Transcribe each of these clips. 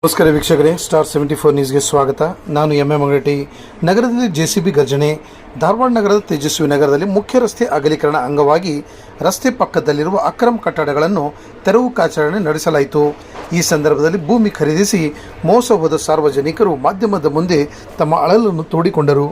ನಮಸ್ಕಾರ ವೀಕ್ಷಕರೇ, ಸ್ಟಾರ್ 74 ನ್ಯೂಸ್ಗೆ ಸ್ವಾಗತ. ನಾನು ಎಂ ಅಂಗಡಿ. ನಗರದಲ್ಲಿ ಜೆಸಿಬಿ ಗರ್ಜನೆ. ಧಾರವಾಡ ನಗರದ ತೇಜಸ್ವಿ ನಗರದಲ್ಲಿ ಮುಖ್ಯ ರಸ್ತೆ ಅಗಲೀಕರಣ ಅಂಗವಾಗಿ ರಸ್ತೆ ಪಕ್ಕದಲ್ಲಿರುವ ಅಕ್ರಮ ಕಟ್ಟಡಗಳನ್ನು ತೆರವುಕಾಚರಣೆ ನಡೆಸಲಾಯಿತು. ಈ ಸಂದರ್ಭದಲ್ಲಿ ಭೂಮಿ ಖರೀದಿಸಿ ಮೋಸ ಹೋದ ಸಾರ್ವಜನಿಕರು ಮಾಧ್ಯಮದ ಮುಂದೆ ತಮ್ಮ ಅಳಲನ್ನು ತೋಡಿಕೊಂಡರು.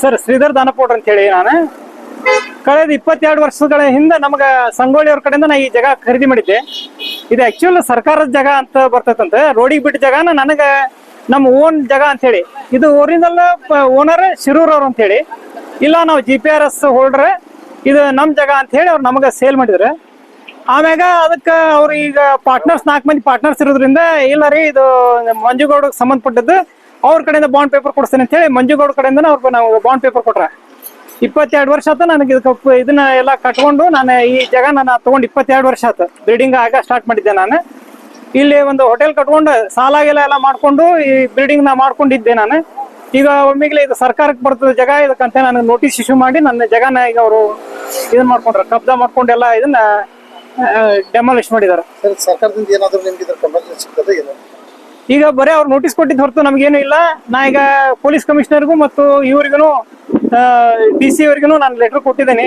ಸರ್ ಶ್ರೀಧರ್ ದಾನಪೌಡ್ರ ಅಂತ ಹೇಳಿ ನಾನು ಕಳೆದ 22 ವರ್ಷಗಳ ಹಿಂದೆ ನಮಗ ಸಂಗೊಳ್ಳಿ ಅವ್ರ ಕಡೆಯಿಂದ ನಾ ಈ ಜಾಗ ಖರೀದಿ ಮಾಡಿದ್ದೆ. ಇದು ಆಕ್ಚುಲ್ ಸರ್ಕಾರದ ಜಾಗ ಅಂತ ಬರ್ತೈತಂತೆ. ರೋಡಿಗೆ ಬಿಟ್ಟ ಜಾಗನ ನನಗ ನಮ್ಮ ಓನ್ ಜಾಗ ಅಂತ ಹೇಳಿ, ಇದು ಓರಿಜಿನಲ್ ಓನರ್ ಶಿರೂರ್ ಅವ್ರು ಅಂತ ಹೇಳಿ, ಇಲ್ಲ ನಾವು GPS ಹೋಲ್ಡರ್, ಇದು ನಮ್ ಜಾಗ ಅಂತ ಹೇಳಿ ಅವ್ರು ನಮಗ ಸೇಲ್ ಮಾಡಿದ್ರು. ಆಮ್ಯಾಗ ಅದಕ್ಕ ಅವ್ರು ಈಗ ಪಾರ್ಟ್ನರ್ಸ್ 4 ಮಂದಿ ಪಾರ್ಟ್ನರ್ಸ್ ಇರೋದ್ರಿಂದ, ಇಲ್ಲ ರೀ ಇದು ಮಂಜುಗೌಡಗೆ ಸಂಬಂಧಪಟ್ಟದ್ದು, ಅವ್ರ ಕಡೆಯಿಂದ ಬಾಂಡ್ ಪೇಪರ್ ಕೊಡ್ತೇನೆ ಅಂತ ಹೇಳಿ ಮಂಜುಗೌಡ ಕಡೆಯಿಂದ ಅವ್ರು ನಾವು ಬಾಂಡ್ ಪೇಪರ್ ಕೊಟ್ರ. 22 ವರ್ಷ ಆಯ್ತು ನನಗೆ ಇದನ್ನ ಎಲ್ಲ ಕಟ್ಕೊಂಡು ನಾನು ಈ ಜಾಗ ನಾನು ತಗೊಂಡು 22 ವರ್ಷ ಆಯ್ತು. ಬಿಲ್ಡಿಂಗ್ ಆಗ ಸ್ಟಾರ್ಟ್ ಮಾಡಿದ್ದೆ ನಾನು. ಇಲ್ಲಿ ಒಂದು ಹೋಟೆಲ್ ಕಟ್ಕೊಂಡು ಸಾಲಾಗೆಲ್ಲ ಎಲ್ಲ ಮಾಡ್ಕೊಂಡು ಈ ಬಿಲ್ಡಿಂಗ್ ನಾ ಮಾಡ್ಕೊಂಡಿದ್ದೆ ನಾನು. ಈಗ ಒಮ್ಮೆಗೆ ಇದು ಸರ್ಕಾರಕ್ಕೆ ಬರ್ತದ ಜಾಗ, ಇದಕ್ಕಂತ ನನಗೆ ನೋಟಿಸ್ ಇಶ್ಯೂ ಮಾಡಿ ನನ್ನ ಜಾಗನ ಈಗ ಅವರು ಇದನ್ನ ಮಾಡ್ಕೊಂಡ್ರ, ಕಬ್ಜಾ ಮಾಡ್ಕೊಂಡೆಲ್ಲ ಇದನ್ನ ಡೆಮಾಲಿಷ್ ಮಾಡಿದಾರೆ. ಸರ್ಕಾರದಿಂದ ಏನಾದರೂ ನಿಮ್ಗೆ ಈಗ ಬರೀ ಅವ್ರು ನೋಟಿಸ್ ಕೊಟ್ಟಿದ್ದು ಹೊರತು ನಮ್ಗೇನು ಇಲ್ಲ. ನಾ ಈಗ ಪೊಲೀಸ್ ಕಮಿಷನರ್ಗೂ ಮತ್ತು ಇವ್ರಿಗೂ DC ಅವ್ರಿಗೂ ನಾನು ಲೆಟರ್ ಕೊಟ್ಟಿದ್ದೇನೆ.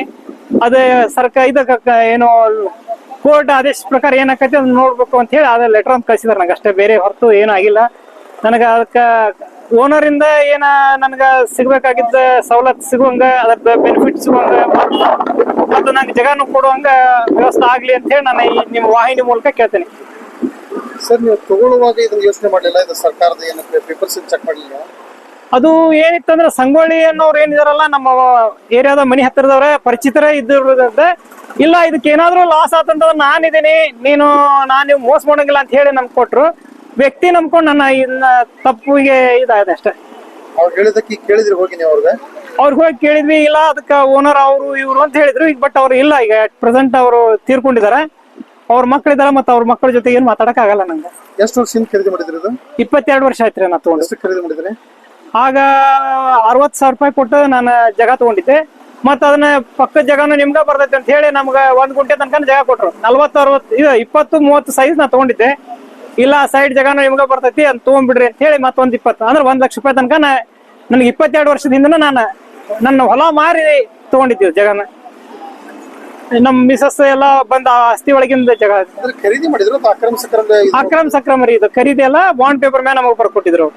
ಅದೇ ಇದಕ್ಕೆ ಏನು ಕೋರ್ಟ್ ಆದೇಶ ಪ್ರಕಾರ ಏನಾಕೈತಿ ಅದನ್ನ ನೋಡ್ಬೇಕು ಅಂತ ಹೇಳಿ ಅದೇ ಲೆಟರ್ ಅಂತ ಕಳ್ಸಿದಾರೆ ನಂಗೆ, ಅಷ್ಟೇ, ಬೇರೆ ಹೊರತು ಏನೂ ಆಗಿಲ್ಲ. ನನಗೆ ಅದಕ್ಕೆ ಓನರ್ ಇಂದ ಏನ ನನಗ ಸಿಗ್ಬೇಕಾಗಿದ್ದ ಸವಲತ್ತು ಸಿಗುವಂಗ, ಅದ್ರ ಬೆನಿಫಿಟ್ ಸಿಗುವಂಗ ಮತ್ತು ನಂಗೆ ಜಾಗನೂ ಕೊಡುವಂಗ ವ್ಯವಸ್ಥೆ ಆಗ್ಲಿ ಅಂತ ಹೇಳಿ ನಾನು ಈ ನಿಮ್ಮ ವಾಹಿನಿ ಮೂಲಕ ಕೇಳ್ತೇನೆ. ಸರ್, ನೀವು ತಗೊಳ್ಳುವಾಗ ಇದನ್ನ ಯೋಚನೆ ಮಾಡಲಿಲ್ಲ? ಇದು ಸರ್ಕಾರದ ಏನಕ್ಕೆ ಪೇಪರ್ಸ್ ಚೆಕ್ ಮಾಡಲಿಲ್ಲ? ಅದು ಏನಿತ್ತಂದ್ರೆ ಸಂಗೊಳ್ಳಿ ಅನ್ನೋರು ಏನಿದಾರಲ್ಲ ನಮ್ಮ ಏರಿಯಾದ ಮನಿ ಹತ್ತಿರದವ್ರ ಪರಿಚಿತರ ಇದ್ದ, ಇಲ್ಲ ಇದಕ್ಕೆ ಏನಾದ್ರು ಲಾಸ್ ಆತಂತಂದ್ರೆ ನಾನಿದ್ದೀನಿ, ನಾನು ಮೋಸ ಮಾಡಂಗಿಲ್ಲ ಅಂತ ಹೇಳಿ ನಮ್ಗೆ ಕೊಟ್ರು. ವ್ಯಕ್ತಿ ನಂಬ್ಕೊಂಡು ನನ್ನ ಇದನ್ನ ತಪ್ಪಿಗೆ ಇದಾಗಿದೆ ಅಷ್ಟೇ. ಅವ್ರು ಹೇಳಿದಕ್ಕೆ ಕೇಳಿದ್ರಿ ಹೋಗಿ ನೀವು ಅವ್ರಿಗೆ ಹೋಗಿ ಕೇಳಿದ್ವಿ, ಇಲ್ಲ ಅದಕ್ಕೆ ಓನರ್ ಅವರು ಇವ್ರು ಅಂತ ಹೇಳಿದ್ರು. ಈಗ ಬಟ್ ಅವ್ರು ಇಲ್ಲ, ಈಗ ಪ್ರೆಸೆಂಟ್ ಅವರು ತೀರ್ಕೊಂಡಿದ್ದಾರೆ. ಅವ್ರ ಮಕ್ಕಳಿದಾರ, ಮತ್ತೆ ಅವ್ರ ಮಕ್ಕಳ ಜೊತೆ ಏನು ಮಾತಾಡಕ್ ಆಗಲ್ಲ ನಂಗೆ. ಎಷ್ಟು ವರ್ಷದಿಂದ ಖರೀದಿ ಮಾಡಿದ್ರಿ? 22 ವರ್ಷ ಆಯ್ತ್ರಿ ನಾ ತಗೊಂಡು. ಎಷ್ಟು ಖರೀದಿ ಮಾಡಿದ್ರಿ? ಆಗ 60,000 ರೂಪಾಯಿ ಕೊಟ್ಟು ನಾನು ಜಾಗ ತಗೊಂಡಿದ್ದೆ. ಮತ್ತ ಅದನ್ನ ಪಕ್ಕದ ಜಾಗನು ನಿಮ್ಗ ಬರ್ತೈತಿ ಅಂತ ಹೇಳಿ ನಮ್ಗ 1 ಗುಂಟೆ ತನಕ ಜಾಗ ಕೊಟ್ರು. 40-60 ಇದು 20-30 ಸೈಜ್ ನಾ ತಗೊಂಡಿದ್ದೆ. ಇಲ್ಲ ಸೈಡ್ ಜಾಗನು ನಿಮ್ಗ ಬರ್ತೈತಿ ಅಂತ ತಗೊಂಡ್ಬಿಡ್ರಿ ಅಂತ ಹೇಳಿ ಮತ್ತೊಂದ್ 20 ಅಂದ್ರೆ 1 ಲಕ್ಷ ರೂಪಾಯಿ ತನಕ ನನಗೆ 22 ವರ್ಷದಿಂದ ನಾನು ನನ್ನ ಹೊಲ ಮಾರಿ ತಗೊಂಡಿದ್ದೀವಿ ಜಾಗನ. ನಮ್ ಮಿಸಸ್ ಎಲ್ಲ ಬಂದ ಆಸ್ತಿ ಒಳಗಿಂದ ಜಾಗ ಖರೀದಿ ಮಾಡಿದ್ರು. ಅಕ್ರಮ ಸಕ್ರಮ ರೀ ಇದು ಖರೀದಿ ಎಲ್ಲ ಬಾಂಡ್ ಪೇಪರ್ ಮೇಲೆ ನಮಗೆ ಬರ್ಕೊಟ್ಟಿದ್ರು.